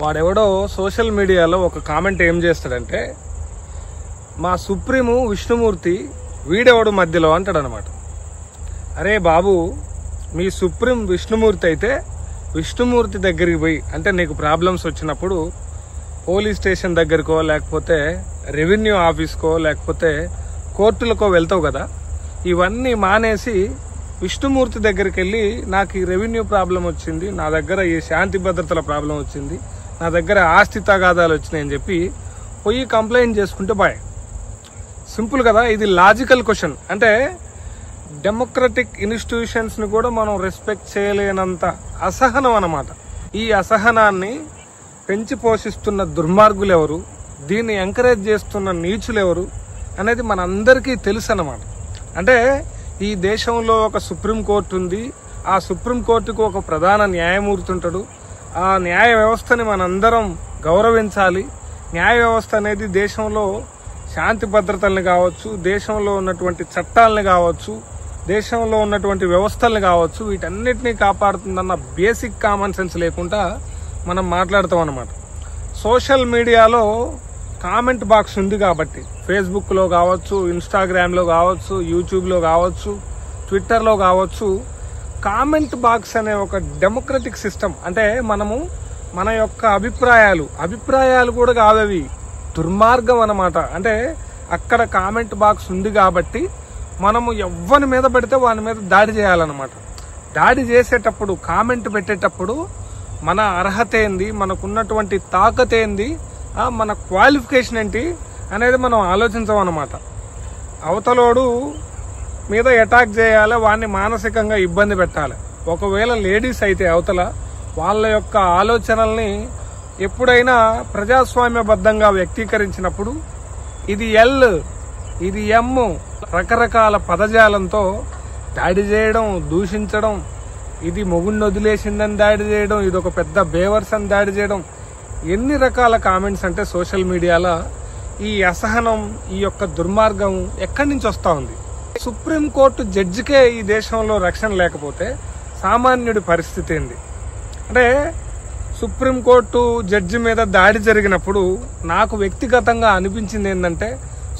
వాడెవడో సోషల్ మీడియాలో ఒక కామెంట్ ఏం చేస్తాడంటే, మా సుప్రీము విష్ణుమూర్తి వీడెవడు మధ్యలో అంటాడనమాట. అరే బాబు, మీ సుప్రీం విష్ణుమూర్తి అయితే విష్ణుమూర్తి దగ్గరికి పోయి, అంటే నీకు ప్రాబ్లమ్స్ వచ్చినప్పుడు పోలీస్ స్టేషన్ దగ్గరకో లేకపోతే రెవెన్యూ ఆఫీస్కో లేకపోతే కోర్టులకో వెళ్తావు కదా, ఇవన్నీ మానేసి విష్ణుమూర్తి దగ్గరికి వెళ్ళి నాకు ఈ రెవెన్యూ ప్రాబ్లం వచ్చింది, నా దగ్గర ఈ శాంతి భద్రతల ప్రాబ్లం వచ్చింది, నా దగ్గర ఆస్తి తగాదాలు వచ్చినాయని చెప్పి పోయి కంప్లైంట్ చేసుకుంటే బాయ్. సింపుల్ కదా. ఇది లాజికల్ క్వశ్చన్. అంటే డెమోక్రటిక్ ఇన్స్టిట్యూషన్స్ ని కూడా మనం రెస్పెక్ట్ చేయలేనంత అసహనం అన్నమాట. ఈ అసహనాన్ని పెంచి పోషిస్తున్న దుర్మార్గులు ఎవరు, దీన్ని ఎంకరేజ్ చేస్తున్న నీచులు ఎవరు అనేది మనందరికీ తెలుసు అన్నమాట. అంటే ఈ దేశంలో ఒక సుప్రీంకోర్టు ఉంది, ఆ సుప్రీంకోర్టుకు ఒక ప్రధాన న్యాయమూర్తి ఉంటాడు. ఆ న్యాయ వ్యవస్థని మనందరం గౌరవించాలి. న్యాయ వ్యవస్థ అనేది దేశంలో శాంతి భద్రతల్ని కావచ్చు, దేశంలో ఉన్నటువంటి చట్టాలని కావచ్చు, దేశంలో ఉన్నటువంటి వ్యవస్థల్ని కావచ్చు, వీటన్నిటినీ కాపాడుతుందన్న బేసిక్ కామన్ సెన్స్ లేకుండా మనం మాట్లాడతాం అన్నమాట. సోషల్ మీడియాలో కామెంట్ బాక్స్ ఉంది కాబట్టి, ఫేస్బుక్లో కావచ్చు, ఇన్స్టాగ్రామ్లో కావచ్చు, యూట్యూబ్లో కావచ్చు, ట్విట్టర్లో కావచ్చు, కామెంట్ బాక్స్ అనే ఒక డెమోక్రటిక్ సిస్టమ్. అంటే మనము మన యొక్క అభిప్రాయాలు కూడా కావవి, దుర్మార్గం అన్నమాట. అంటే అక్కడ కామెంట్ బాక్స్ ఉంది కాబట్టి మనము ఎవరి మీద పడితే వాని మీద దాడి చేయాలన్నమాట. దాడి చేసేటప్పుడు, కామెంట్ పెట్టేటప్పుడు మన అర్హత ఏంది, మనకున్నటువంటి తాకత్ ఏంది, మన క్వాలిఫికేషన్ ఏంటి అనేది మనం ఆలోచించమన్నమాట. అవతలోడు మీద అటాక్ చేయాలి, వాడిని మానసికంగా ఇబ్బంది పెట్టాలి. ఒకవేళ లేడీస్ అయితే అవతల వాళ్ళ యొక్క ఆలోచనల్ని ఎప్పుడైనా ప్రజాస్వామ్యబద్ధంగా వ్యక్తీకరించినప్పుడు ఇది ఎల్, ఇది ఎం, రకరకాల పదజాలంతో దాడి చేయడం, దూషించడం, ఇది మొగుడిని వదిలేసిందని దాడి చేయడం, ఇది ఒక పెద్ద బేవర్స్ అని దాడి చేయడం, ఎన్ని రకాల కామెంట్స్ అంటే సోషల్ మీడియాలో ఈ అసహనం, ఈ యొక్క దుర్మార్గం ఎక్కడి నుంచి వస్తా ఉంది. సుప్రీంకోర్టు జడ్జికే ఈ దేశంలో రక్షణ లేకపోతే సామాన్యుడి పరిస్థితి ఏంది? అంటే సుప్రీంకోర్టు జడ్జి మీద దాడి జరిగినప్పుడు నాకు వ్యక్తిగతంగా అనిపించింది ఏంటంటే,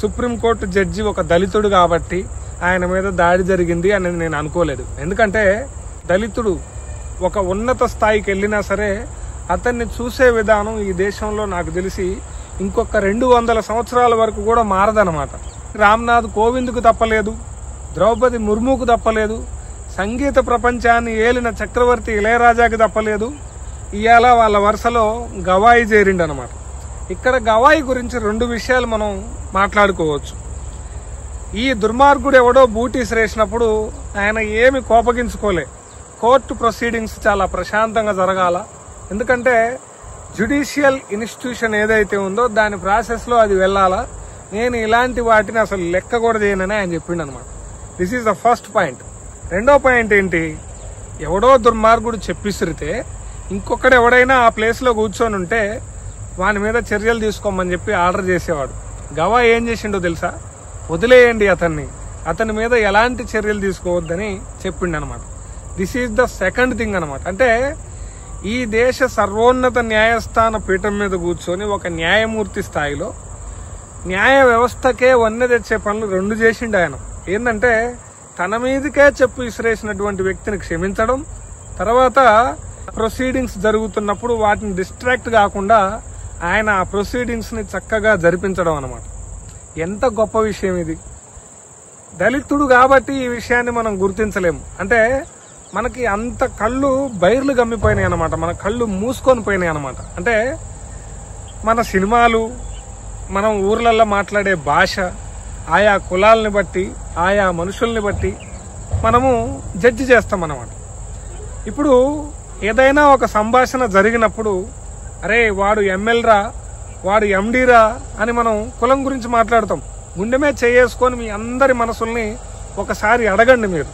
సుప్రీంకోర్టు జడ్జి ఒక దళితుడు కాబట్టి ఆయన మీద దాడి జరిగింది అనేది నేను అనుకోలేదు. ఎందుకంటే దళితుడు ఒక ఉన్నత స్థాయికి వెళ్ళినా సరే అతన్ని చూసే విధానం ఈ దేశంలో నాకు తెలిసి ఇంకొక 200 సంవత్సరాల వరకు కూడా మారదనమాట. రామ్నాథ్ కోవింద్కు తప్పలేదు, ద్రౌపది ముర్ముకు తప్పలేదు, సంగీత ప్రపంచాన్ని ఏలిన చక్రవర్తి ఇళయరాజాకి తప్పలేదు. ఇవాళ వాళ్ళ వరుసలో గవాయి చేరిండనమాట. ఇక్కడ గవాయి గురించి 2 విషయాలు మనం మాట్లాడుకోవచ్చు. ఈ దుర్మార్గుడు ఎవడో బూటీస్ రేసినప్పుడు ఆయన ఏమి కోపగించుకోలే. కోర్టు ప్రొసీడింగ్స్ చాలా ప్రశాంతంగా జరగాల. ఎందుకంటే జ్యుడిషియల్ ఇన్స్టిట్యూషన్ ఏదైతే ఉందో దాని ప్రాసెస్ లో అది వెళ్లాలా. నేను ఇలాంటి వాటిని అసలు లెక్క కూడా చేయనని ఆయన చెప్పిండు అనమాట. This is the first point. రెండో పాయింట్ ఏంటి, ఎవడో దుర్మార్గుడు చెప్పిసిరితే ఇంకొకడు ఎవడైనా ఆ ప్లేస్ లో కూర్చొని ఉంటే వాని మీద చర్యలు తీసుకోమని చెప్పి ఆర్డర్ చేసేవాడు. గవా ఏం చేసిండో తెలుసా? వదిలేయండి అతని మీద ఎలాంటి చర్యలు తీసుకోవద్దని చెప్పిండు అనమాట. This is the second thing అనమాట. అంటే ఈ దేశ సర్వోన్నత న్యాయస్థాన పీఠం మీద కూర్చొని ఒక న్యాయమూర్తి స్థాయిలో న్యాయ వ్యవస్థకే వన్నె తెచ్చే పనులు 2 చేసిండు ఆయన. ఏంటంటే తన మీదకే చెప్పు విసిరేసినటువంటి వ్యక్తిని క్షమించడం, తర్వాత ప్రొసీడింగ్స్ జరుగుతున్నప్పుడు వాటిని డిస్ట్రాక్ట్ కాకుండా ఆయన ఆ ప్రొసీడింగ్స్ ని చక్కగా జరిపించడం అనమాట. ఎంత గొప్ప విషయం ఇది. దళితుడు కాబట్టి ఈ విషయాన్ని మనం గుర్తించలేము. అంటే మనకి అంత కళ్ళు బైర్లు గమ్మిపోయినాయి అనమాట, మన కళ్ళు మూసుకొని పోయినాయి అనమాట. అంటే మన సినిమాలు, మనం ఊర్లలో మాట్లాడే భాష, ఆయా కులాలని బట్టి, ఆయా మనుషుల్ని బట్టి మనము జడ్జి చేస్తాం అన్నమాట. ఇప్పుడు ఏదైనా ఒక సంభాషణ జరిగినప్పుడు అరే వాడు ఎమ్మెల్యేరా, వాడు ఎండీరా అని మనం కులం గురించి మాట్లాడతాం. గుండెమే చేసుకొని మీ అందరి మనసుల్ని ఒకసారి అడగండి మీరు.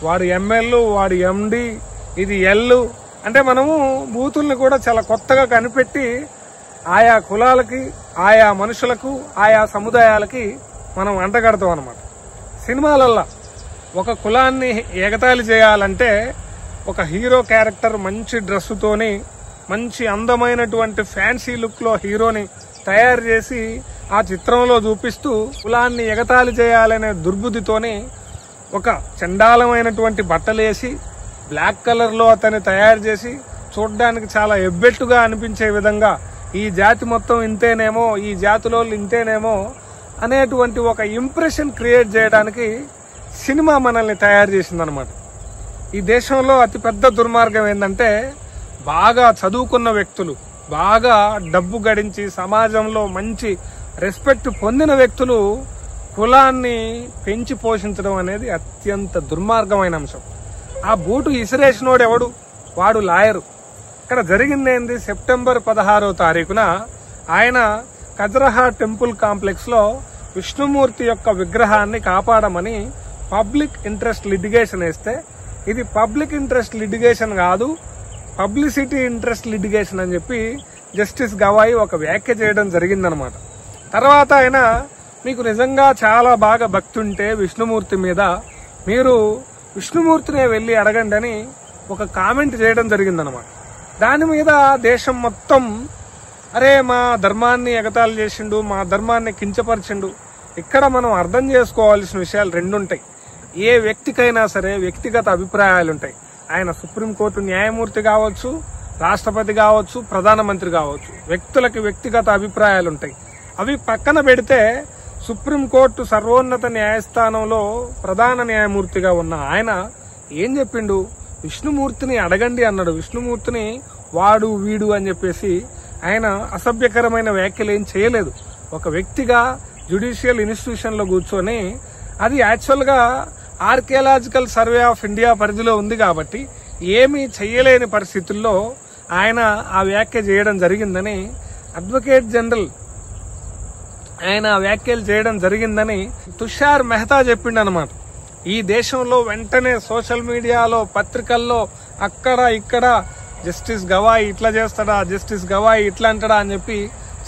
వాడు ఎమ్మెల్యే, వాడు ఎండి, ఇది ఎల్లు అంటే మనము బూతుల్ని కూడా చాలా కొత్తగా కనిపెట్టి ఆయా కులాలకి, ఆయా మనుషులకు, ఆయా సముదాయాలకి మనం అంటగడతాం అనమాట. సినిమాలల్లో ఒక కులాన్ని ఎగతాళి చేయాలంటే ఒక హీరో క్యారెక్టర్ మంచి డ్రెస్సుతోని మంచి అందమైనటువంటి ఫ్యాన్సీ లుక్ లో హీరోని తయారు చేసి ఆ చిత్రంలో చూపిస్తూ కులాన్ని ఎగతాళి చేయాలనే దుర్బుద్ధితోని ఒక చండాలమైనటువంటి బట్టలేసి బ్లాక్ కలర్ లో అతన్ని తయారు చేసి చూడడానికి చాలా ఎబ్బెట్టుగా అనిపించే విధంగా ఈ జాతి మొత్తం ఇంతేనేమో, ఈ జాతిలో ఇంతేనేమో అనేటువంటి ఒక ఇంప్రెషన్ క్రియేట్ చేయడానికి సినిమా మనల్ని తయారు చేసిందనమాట. ఈ దేశంలో అతిపెద్ద దుర్మార్గం ఏంటంటే బాగా చదువుకున్న వ్యక్తులు, బాగా డబ్బు గడించి సమాజంలో మంచి రెస్పెక్ట్ పొందిన వ్యక్తులు కులాన్ని పెంచి పోషించడం అనేది అత్యంత దుర్మార్గమైన అంశం. ఆ బూటు ఇసిరేసినోడు ఎవడు? వాడు లాయరు. ఇక్కడ జరిగింది ఏంది? సెప్టెంబర్ 16వ తారీఖున ఆయన ఖజరహా టెంపుల్ కాంప్లెక్స్ లో విష్ణుమూర్తి యొక్క విగ్రహాన్ని కాపాడమని పబ్లిక్ ఇంట్రెస్ట్ లిటిగేషన్ వేస్తే, ఇది పబ్లిక్ ఇంట్రెస్ట్ లిటిగేషన్ కాదు, పబ్లిసిటీ ఇంట్రెస్ట్ లిటిగేషన్ అని చెప్పి జస్టిస్ గవాయి ఒక వ్యాఖ్య చేయడం జరిగిందనమాట. తర్వాత ఆయన మీకు నిజంగా చాలా బాగా భక్తి ఉంటే విష్ణుమూర్తి మీద, మీరు విష్ణుమూర్తినే వెళ్లి అడగండి అని ఒక కామెంట్ చేయడం జరిగిందనమాట. దాని మీద దేశం మొత్తం అరే మా ధర్మాన్ని ఎగతాళి చేసిండు, మా ధర్మాన్ని కించపరిచిండు. ఇక్కడ మనం అర్థం చేసుకోవాల్సిన విషయాలు రెండుంటాయి. ఏ వ్యక్తికైనా సరే వ్యక్తిగత అభిప్రాయాలుంటాయి. ఆయన సుప్రీంకోర్టు న్యాయమూర్తి కావచ్చు, రాష్ట్రపతి కావచ్చు, ప్రధానమంత్రి కావచ్చు. వ్యక్తులకి వ్యక్తిగత అభిప్రాయాలుంటాయి. అవి పక్కన పెడితే సుప్రీంకోర్టు సర్వోన్నత న్యాయస్థానంలో ప్రధాన న్యాయమూర్తిగా ఉన్న ఆయన ఏం చెప్పిండు? విష్ణుమూర్తిని అడగండి అన్నాడు. విష్ణుమూర్తిని వాడు వీడు అని చెప్పేసి ఆయన అసభ్యకరమైన వ్యాఖ్యలు ఏం చేయలేదు. ఒక వ్యక్తిగా జ్యుడిషియల్ ఇన్స్టిట్యూషన్ లో కూర్చొని, అది యాక్చువల్ గా ఆర్కియాలజికల్ సర్వే ఆఫ్ ఇండియా పరిధిలో ఉంది కాబట్టి ఏమీ చెయ్యలేని పరిస్థితుల్లో ఆయన ఆ వ్యాఖ్య చేయడం జరిగిందని అడ్వకేట్ జనరల్ ఆయన వ్యాఖ్యలు చేయడం జరిగిందని తుషార్ మెహతా చెప్పిండనమాట. ఈ దేశంలో వెంటనే సోషల్ మీడియాలో, పత్రికల్లో అక్కడ ఇక్కడ జస్టిస్ గవాయి ఇట్లా చేస్తాడా, జస్టిస్ గవాయి ఇట్లా అంటాడా అని చెప్పి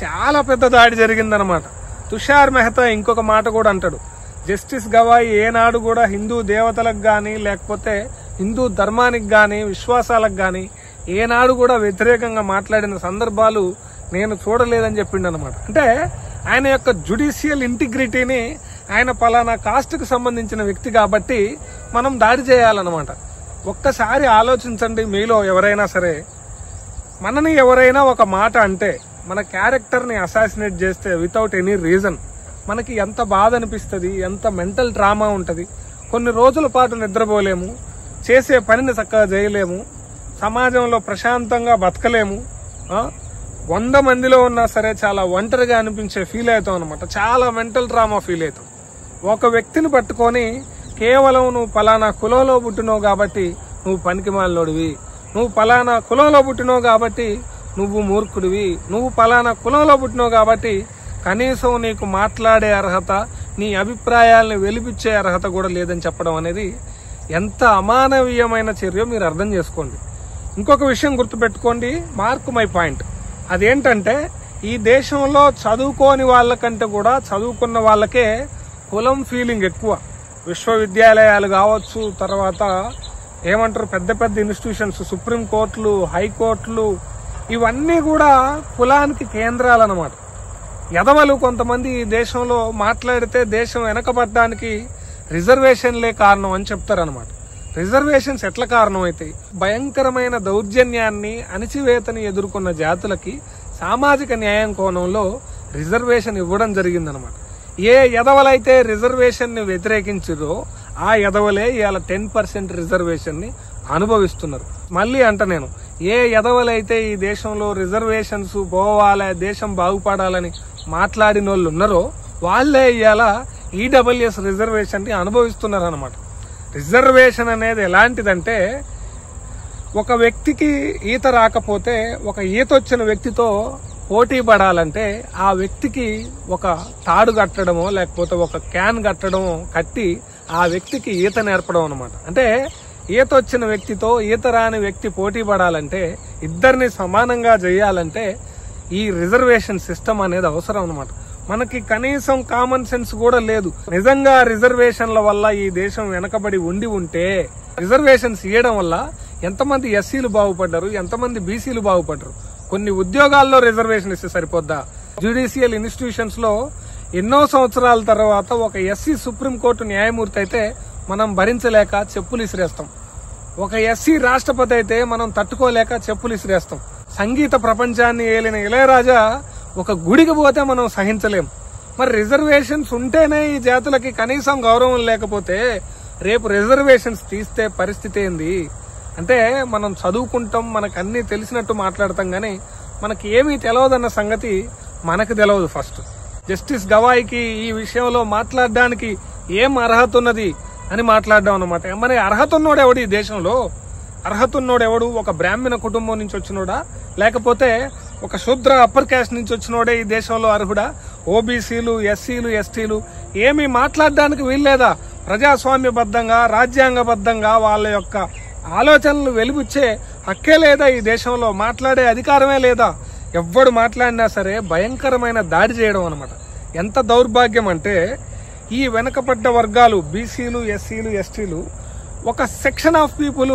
చాలా పెద్ద దాడి జరిగిందనమాట. తుషార్ మెహతా ఇంకొక మాట కూడా అంటాడు, జస్టిస్ గవాయి ఏనాడు కూడా హిందూ దేవతలకు గాని లేకపోతే హిందూ ధర్మానికి గాని విశ్వాసాలకు గాని ఏనాడు కూడా వ్యతిరేకంగా మాట్లాడిన సందర్భాలు నేను చూడలేదని చెప్పిండు అనమాట. అంటే ఆయన యొక్క జ్యుడిషియల్ ఇంటిగ్రిటీని, ఆయన పలానా కాస్ట్ కు సంబంధించిన వ్యక్తి కాబట్టి మనం దాడి చేయాలన్నమాట. ఒక్కసారి ఆలోచించండి, మీలో ఎవరైనా సరే మనని ఎవరైనా ఒక మాట అంటే, మన క్యారెక్టర్ ని అసాసినేట్ చేస్తే వితౌట్ ఎనీ రీజన్ మనకి ఎంత బాధ అనిపిస్తుంది, ఎంత మెంటల్ డ్రామా ఉంటది. కొన్ని రోజుల పాటు నిద్రపోలేము, చేసే పనిని చక్కగా చేయలేము, సమాజంలో ప్రశాంతంగా బతకలేము. 100 మందిలో ఉన్నా సరే చాలా ఒంటరిగా అనిపించే ఫీల్ అవుతాం అనమాట. చాలా మెంటల్ డ్రామా ఫీల్ అవుతాం. ఒక వ్యక్తిని పట్టుకొని కేవలం నువ్వు పలానా కులంలో పుట్టినావు కాబట్టి నువ్వు పనికిమాలినోడివి, నువ్వు పలానా కులంలో పుట్టినావు కాబట్టి నువ్వు మూర్ఖుడివి, నువ్వు పలానా కులంలో పుట్టినావు కాబట్టి కనీసం నీకు మాట్లాడే అర్హత, నీ అభిప్రాయాలను వెలిపించే అర్హత కూడా లేదని చెప్పడం అనేది ఎంత అమానవీయమైన చర్య మీరు అర్థం చేసుకోండి. ఇంకొక విషయం గుర్తుపెట్టుకోండి, మార్క్ మై పాయింట్. అదేంటంటే ఈ దేశంలో చదువుకోని వాళ్ళకంటే కూడా చదువుకున్న వాళ్ళకే కులం ఫీలింగ్ ఎక్కువ. విశ్వవిద్యాలయాలు కావచ్చు, తర్వాత ఏమంటారు పెద్ద పెద్ద ఇన్స్టిట్యూషన్స్, సుప్రీం కోర్టులు, హైకోర్టులు, ఇవన్నీ కూడా కులానికి కేంద్రాలన్నమాట. ఎదవలు కొంతమంది ఈ దేశంలో మాట్లాడితే దేశం వెనకబడ్డానికి రిజర్వేషన్లే కారణం అని చెప్తారనమాట. రిజర్వేషన్స్ ఎట్లా కారణం అయితే, భయంకరమైన దౌర్జన్యాన్ని, అణిచివేతని ఎదుర్కొన్న జాతులకి సామాజిక న్యాయం కోణంలో రిజర్వేషన్ ఇవ్వడం జరిగిందనమాట. ఏ ఎదవలైతే రిజర్వేషన్ ని వ్యతిరేకించారో ఆ ఎదవలే ఇవాళ 10% రిజర్వేషన్ ని అనుభవిస్తున్నారు. మళ్ళీ అంట నేను, ఏ ఎదవలైతే ఈ దేశంలో రిజర్వేషన్స్ పోవాలా, దేశం బాగుపడాలని మాట్లాడిన వాళ్ళు ఉన్నారో వాళ్లే ఇవాళ ఈడబ్ల్యూఎస్ రిజర్వేషన్ ని అనుభవిస్తున్నారు అనమాట. రిజర్వేషన్ అనేది ఎలాంటిదంటే, ఒక వ్యక్తికి ఈత రాకపోతే ఒక ఈత వచ్చిన వ్యక్తితో పోటీ పడాలంటే ఆ వ్యక్తికి ఒక తాడు కట్టడమో లేకపోతే ఒక క్యాన్ కట్టడమో కట్టి ఆ వ్యక్తికి ఈత నేర్పడం అనమాట. అంటే ఈత వచ్చిన వ్యక్తితో ఈత రాని వ్యక్తి పోటీ పడాలంటే, ఇద్దరిని సమానంగా చేయాలంటే ఈ రిజర్వేషన్ సిస్టమ్ అనేది అవసరం అనమాట. మనకి కనీసం కామన్ సెన్స్ కూడా లేదు. నిజంగా రిజర్వేషన్ల వల్ల ఈ దేశం వెనకబడి ఉండి ఉంటే, రిజర్వేషన్స్ ఇవ్వడం వల్ల ఎంతమంది ఎస్సీలు బాగుపడ్డారు, ఎంతమంది బీసీలు బాగుపడ్డారు? కొన్ని ఉద్యోగాల్లో రిజర్వేషన్ ఇస్తే సరిపోద్దా? జ్యుడిషియల్ ఇన్స్టిట్యూషన్స్ లో ఎన్నో సంవత్సరాల తర్వాత ఒక ఎస్సీ సుప్రీంకోర్టు న్యాయమూర్తి అయితే మనం భరించలేక చెప్పులు ఇసిరేస్తాం. ఒక ఎస్సీ రాష్ట్రపతి అయితే మనం తట్టుకోలేక చెప్పులు ఇసిరేస్తాం. సంగీత ప్రపంచాన్ని ఏలిన ఇళయరాజా ఒక గుడికి పోతే మనం సహించలేం. మరి రిజర్వేషన్స్ ఉంటేనే ఈ జాతులకి కనీసం గౌరవం లేకపోతే రేపు రిజర్వేషన్స్ తీస్తే పరిస్థితి ఏంది? అంటే మనం చదువుకుంటాం, మనకు అన్ని తెలిసినట్టు మాట్లాడతాం గానీ మనకి ఏమీ తెలియదన్న సంగతి మనకు తెలియదు. ఫస్ట్ జస్టిస్ గవాయికి ఈ విషయంలో మాట్లాడడానికి ఏం అర్హత ఉన్నది అని మాట్లాడడం అన్నమాట. మరి అర్హత ఉన్నోడు ఎవడు ఈ దేశంలో? అర్హత ఉన్నోడు ఎవడు? ఒక బ్రాహ్మణ కుటుంబం నుంచి వచ్చినోడా, లేకపోతే ఒక శూద్ర అప్పర్ క్యాస్ట్ నుంచి వచ్చినోడే ఈ దేశంలో అర్హుడా? ఓబీసీలు, ఎస్సీలు, ఎస్టీలు ఏమీ మాట్లాడడానికి వీల్లేదా? ప్రజాస్వామ్యబద్ధంగా, రాజ్యాంగబద్ధంగా వాళ్ళ యొక్క ఆలోచనలు వెలిబుచ్చే హక్కే లేదా ఈ దేశంలో? మాట్లాడే అధికారమే లేదా? ఎవ్వడు మాట్లాడినా సరే భయంకరమైన దాడి చేయడం అన్నమాట. ఎంత దౌర్భాగ్యం అంటే ఈ వెనకబడ్డ వర్గాలు బీసీలు, ఎస్సీలు, ఎస్టీలు ఒక సెక్షన్ ఆఫ్ పీపుల్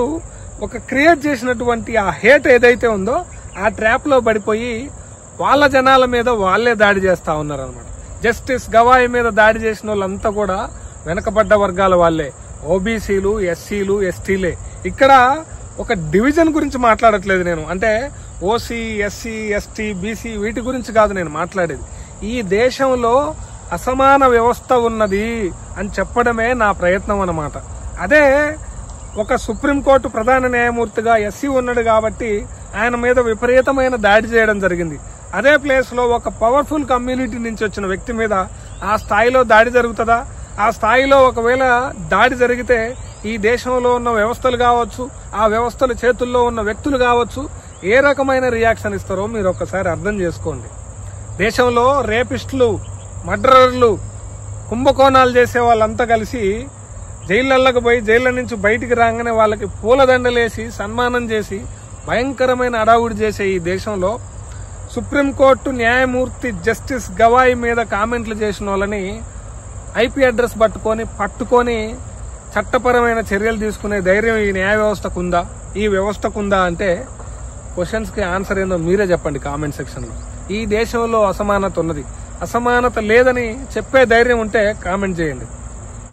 ఒక క్రియేట్ చేసినటువంటి ఆ హేట్ ఏదైతే ఉందో ఆ ట్రాప్ లో పడిపోయి వాళ్ళ జనాల మీద వాళ్లే దాడి చేస్తా ఉన్నారు అనమాట. జస్టిస్ గవాయి మీద దాడి చేసిన వాళ్ళంతా కూడా వెనకబడ్డ వర్గాల వాళ్లే, ఓబీసీలు, ఎస్సీలు, ఎస్టీలే. ఇక్కడ ఒక డివిజన్ గురించి మాట్లాడట్లేదు నేను. అంటే ఓసీ, ఎస్సీ, ఎస్టీ, బీసీ వీటి గురించి కాదు నేను మాట్లాడేది. ఈ దేశంలో అసమాన వ్యవస్థ ఉన్నది అని చెప్పడమే నా ప్రయత్నం అన్నమాట. అదే ఒక సుప్రీంకోర్టు ప్రధాన న్యాయమూర్తిగా ఎస్సీ ఉన్నాడు కాబట్టి ఆయన మీద విపరీతమైన దాడి చేయడం జరిగింది. అదే ప్లేస్ లో ఒక పవర్ఫుల్ కమ్యూనిటీ నుంచి వచ్చిన వ్యక్తి మీద ఆ స్థాయిలో దాడి జరుగుతుందా? ఆ స్థాయిలో ఒకవేళ దాడి జరిగితే ఈ దేశంలో ఉన్న వ్యవస్థలు కావచ్చు, ఆ వ్యవస్థల చేతుల్లో ఉన్న వ్యక్తులు కావచ్చు, ఏ రకమైన రియాక్షన్ ఇస్తారో మీరు ఒక్కసారి అర్థం చేసుకోండి. దేశంలో రేపిస్టులు, మర్డరర్లు, కుంభకోణాలు చేసే వాళ్ళంతా కలిసి జైళ్లకు పోయి జైళ్ల నుంచి బయటికి రాగానే వాళ్ళకి పూలదండలేసి సన్మానం చేసి భయంకరమైన అడావుడి చేసే ఈ దేశంలో సుప్రీంకోర్టు న్యాయమూర్తి జస్టిస్ గవాయి మీద కామెంట్లు చేసిన వాళ్ళని ఐపీ అడ్రస్ పట్టుకొని చట్టపరమైన చర్యలు తీసుకునే ధైర్యం ఈ న్యాయ వ్యవస్థకుందా, ఈ వ్యవస్థకుందా అంటే క్వశ్చన్స్ కి ఆన్సర్ ఏందో మీరే చెప్పండి కామెంట్ సెక్షన్ లో. ఈ దేశంలో అసమానత ఉన్నది, అసమానత లేదని చెప్పే ధైర్యం ఉంటే కామెంట్ చేయండి.